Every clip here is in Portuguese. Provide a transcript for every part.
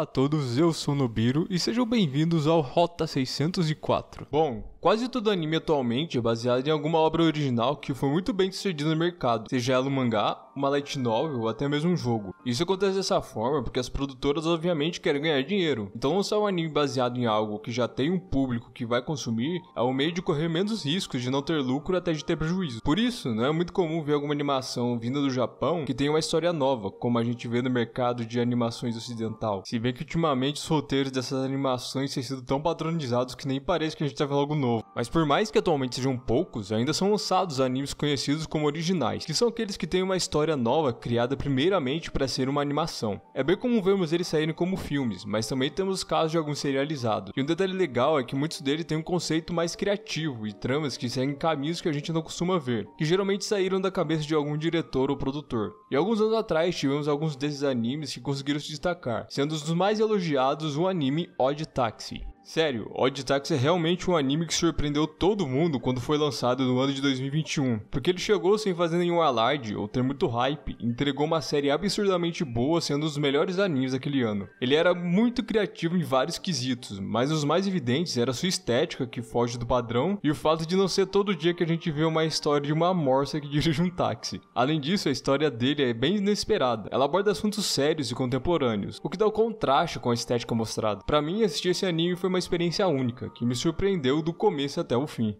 Olá a todos, eu sou o Nobiro e sejam bem-vindos ao Rota 604. Bom, quase todo anime atualmente é baseado em alguma obra original que foi muito bem sucedida no mercado, seja ela um mangá, uma light novel ou até mesmo um jogo. Isso acontece dessa forma porque as produtoras obviamente querem ganhar dinheiro, então lançar um anime baseado em algo que já tem um público que vai consumir é um meio de correr menos riscos de não ter lucro até de ter prejuízo. Por isso, não é muito comum ver alguma animação vinda do Japão que tenha uma história nova, como a gente vê no mercado de animações ocidental. Se bem que ultimamente os roteiros dessas animações têm sido tão padronizados que nem parece que a gente tá vendo algo novo. Mas por mais que atualmente sejam poucos, ainda são lançados animes conhecidos como originais, que são aqueles que têm uma história nova criada primeiramente para ser uma animação. É bem comum vermos eles saírem como filmes, mas também temos os casos de alguns serializados. E um detalhe legal é que muitos deles têm um conceito mais criativo e tramas que seguem caminhos que a gente não costuma ver, que geralmente saíram da cabeça de algum diretor ou produtor. E alguns anos atrás tivemos alguns desses animes que conseguiram se destacar, sendo os dos mais elogiados o anime Odd Taxi. Sério, Odd Taxi é realmente um anime que surpreendeu todo mundo quando foi lançado no ano de 2021, porque ele chegou sem fazer nenhum alarde ou ter muito hype e entregou uma série absurdamente boa, sendo um dos melhores animes daquele ano. Ele era muito criativo em vários quesitos, mas os mais evidentes era sua estética, que foge do padrão, e o fato de não ser todo dia que a gente vê uma história de uma morsa que dirige um táxi. Além disso, a história dele é bem inesperada. Ela aborda assuntos sérios e contemporâneos, o que dá o contraste com a estética mostrada. Pra mim, assistir esse anime foi uma experiência única, que me surpreendeu do começo até o fim.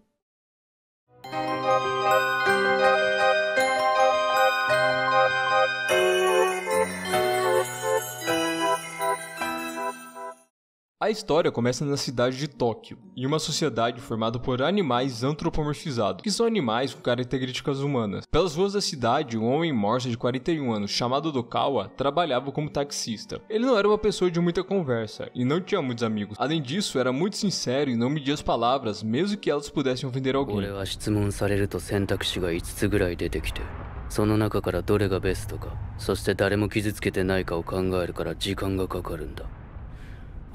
A história começa na cidade de Tóquio, em uma sociedade formada por animais antropomorfizados, que são animais com características humanas. Pelas ruas da cidade, um homem morsa de 41 anos, chamado Odokawa, trabalhava como taxista. Ele não era uma pessoa de muita conversa, e não tinha muitos amigos. Além disso, era muito sincero e não media as palavras, mesmo que elas pudessem ofender alguém. その中からどれがベストか、そして誰も傷つけてないかを考えるから時間がかかるんだ。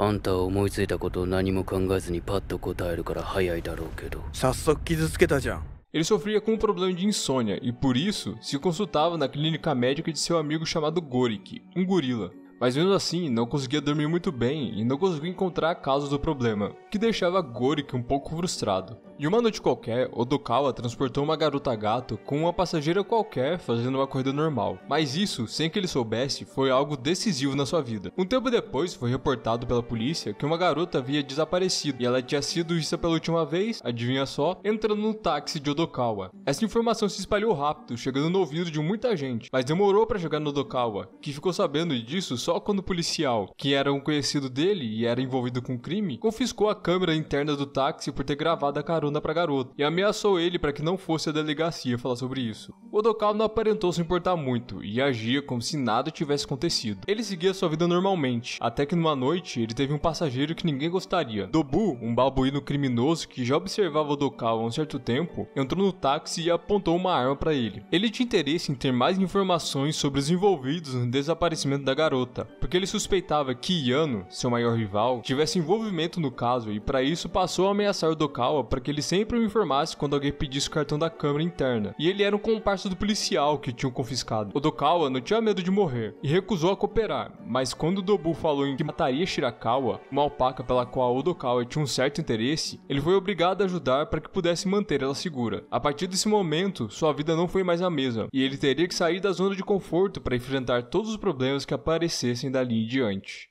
あんたは思いついたことを何も考えずにパッと答えるから早いだろうけど。早速傷つけたじゃん。 Ele sofria com um problema de insônia e, por isso, se consultava na clínica médica de seu amigo chamado Gorik, um gorila. Mas mesmo assim, não conseguia dormir muito bem e não conseguia encontrar a causa do problema, o que deixava Gorik um pouco frustrado. E uma noite qualquer, Odokawa transportou uma garota gato com uma passageira qualquer fazendo uma corrida normal. Mas isso, sem que ele soubesse, foi algo decisivo na sua vida. Um tempo depois, foi reportado pela polícia que uma garota havia desaparecido e ela tinha sido vista pela última vez, adivinha só, entrando no táxi de Odokawa. Essa informação se espalhou rápido, chegando no ouvido de muita gente, mas demorou para chegar no Odokawa, que ficou sabendo disso só quando o policial, que era um conhecido dele e era envolvido com crime, confiscou a câmera interna do táxi por ter gravado a carona pra garota e ameaçou ele para que não fosse à delegacia falar sobre isso. O Odokawa não aparentou se importar muito e agia como se nada tivesse acontecido. Ele seguia sua vida normalmente, até que numa noite ele teve um passageiro que ninguém gostaria. Dobu, um babuíno criminoso que já observava Odokawa há um certo tempo, entrou no táxi e apontou uma arma para ele. Ele tinha interesse em ter mais informações sobre os envolvidos no desaparecimento da garota, porque ele suspeitava que Yano, seu maior rival, tivesse envolvimento no caso e para isso passou a ameaçar Odokawa para que ele sempre o informasse quando alguém pedisse o cartão da câmera interna. E ele era um comparsa do policial que tinham confiscado. Odokawa não tinha medo de morrer e recusou a cooperar, mas quando Dobu falou em que mataria Shirakawa, uma alpaca pela qual Odokawa tinha um certo interesse, ele foi obrigado a ajudar para que pudesse manter ela segura. A partir desse momento, sua vida não foi mais a mesma e ele teria que sair da zona de conforto para enfrentar todos os problemas que aparecessem dali em diante.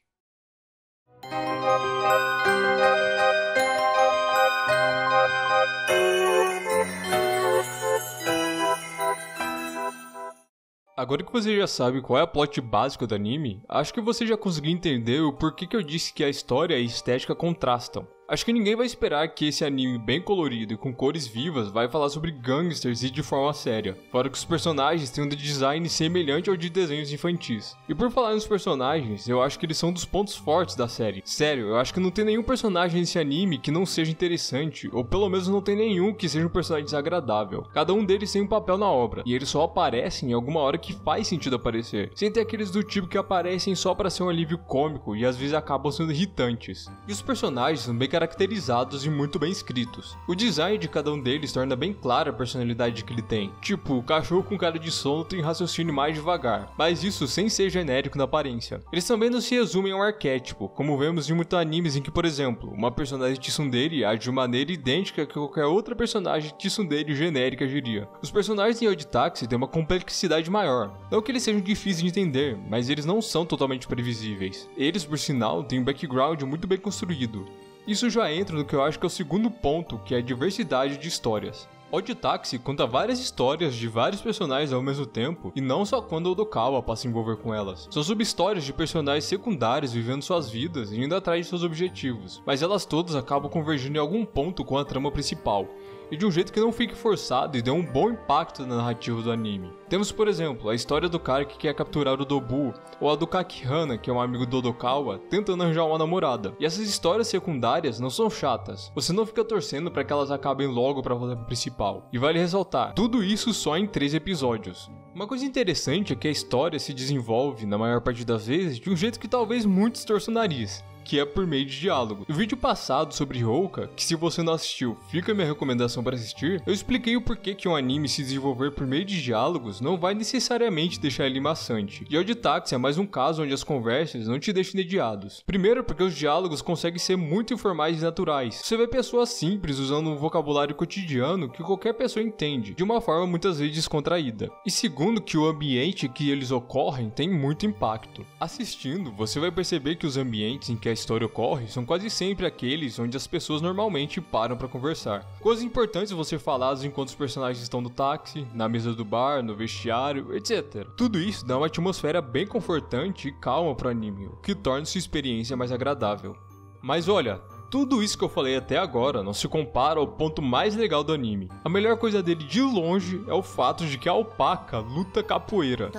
Agora que você já sabe qual é a plot básica do anime, acho que você já conseguiu entender o porquê que eu disse que a história e a estética contrastam. Acho que ninguém vai esperar que esse anime bem colorido e com cores vivas vai falar sobre gangsters e de forma séria, fora que os personagens têm um design semelhante ao de desenhos infantis. E por falar nos personagens, eu acho que eles são dos pontos fortes da série. Sério, eu acho que não tem nenhum personagem nesse anime que não seja interessante, ou pelo menos não tem nenhum que seja um personagem desagradável. Cada um deles tem um papel na obra, e eles só aparecem em alguma hora que faz sentido aparecer, sem ter aqueles do tipo que aparecem só pra ser um alívio cômico e às vezes acabam sendo irritantes. E os personagens são bem caracterizados e muito bem escritos. O design de cada um deles torna bem clara a personalidade que ele tem. Tipo, o cachorro com cara de sono tem raciocínio mais devagar, mas isso sem ser genérico na aparência. Eles também não se resumem a um arquétipo, como vemos em muitos animes em que, por exemplo, uma personagem tsundere age de maneira idêntica que qualquer outra personagem tsundere genérica agiria. Os personagens em Odd Taxi têm uma complexidade maior. Não que eles sejam difíceis de entender, mas eles não são totalmente previsíveis. Eles, por sinal, têm um background muito bem construído. Isso já entra no que eu acho que é o segundo ponto, que é a diversidade de histórias. Odd Taxi conta várias histórias de vários personagens ao mesmo tempo, e não só quando Odokawa passa a se envolver com elas. São sub-histórias de personagens secundários vivendo suas vidas e indo atrás de seus objetivos, mas elas todas acabam convergindo em algum ponto com a trama principal, e de um jeito que não fique forçado e dê um bom impacto na narrativa do anime. Temos, por exemplo, a história do cara que quer capturar o Dobu, ou a do Kakihana, que é um amigo do Odokawa, tentando arranjar uma namorada. E essas histórias secundárias não são chatas, você não fica torcendo para que elas acabem logo para voltar pro principal. E vale ressaltar, tudo isso só em 3 episódios. Uma coisa interessante é que a história se desenvolve, na maior parte das vezes, de um jeito que talvez muitos torçam o nariz, que é por meio de diálogo. No vídeo passado sobre Houka, que se você não assistiu, fica a minha recomendação para assistir, eu expliquei o porquê que um anime se desenvolver por meio de diálogos não vai necessariamente deixar ele maçante. E Odd Taxi é mais um caso onde as conversas não te deixam entediados. Primeiro porque os diálogos conseguem ser muito informais e naturais. Você vê pessoas simples usando um vocabulário cotidiano que qualquer pessoa entende, de uma forma muitas vezes descontraída. E segundo que o ambiente que eles ocorrem tem muito impacto. Assistindo, você vai perceber que os ambientes em que a história ocorre são quase sempre aqueles onde as pessoas normalmente param para conversar. Coisas importantes você faladas enquanto os personagens estão no táxi, na mesa do bar, no vestiário, etc. Tudo isso dá uma atmosfera bem confortante e calma para o anime, o que torna sua experiência mais agradável. Mas olha, tudo isso que eu falei até agora não se compara ao ponto mais legal do anime. A melhor coisa dele de longe é o fato de que a alpaca luta capoeira.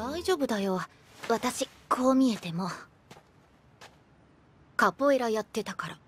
カポエラやってたから。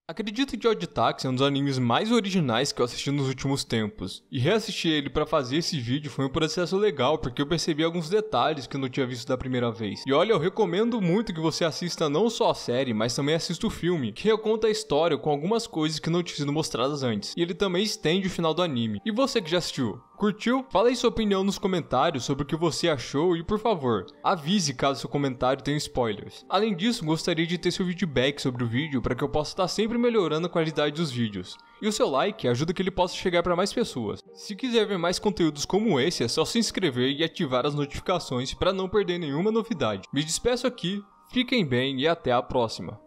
Acredito que Odd Taxi é um dos animes mais originais que eu assisti nos últimos tempos, e reassistir ele pra fazer esse vídeo foi um processo legal, porque eu percebi alguns detalhes que eu não tinha visto da primeira vez. E olha, eu recomendo muito que você assista não só a série, mas também assista o filme, que reconta a história com algumas coisas que não tinham sido mostradas antes, e ele também estende o final do anime. E você que já assistiu? Curtiu? Fala aí sua opinião nos comentários sobre o que você achou e, por favor, avise caso seu comentário tenha spoilers. Além disso, gostaria de ter seu feedback sobre o vídeo para que eu possa estar sempre melhorando a qualidade dos vídeos. E o seu like ajuda que ele possa chegar para mais pessoas. Se quiser ver mais conteúdos como esse, é só se inscrever e ativar as notificações para não perder nenhuma novidade. Me despeço aqui, fiquem bem e até a próxima.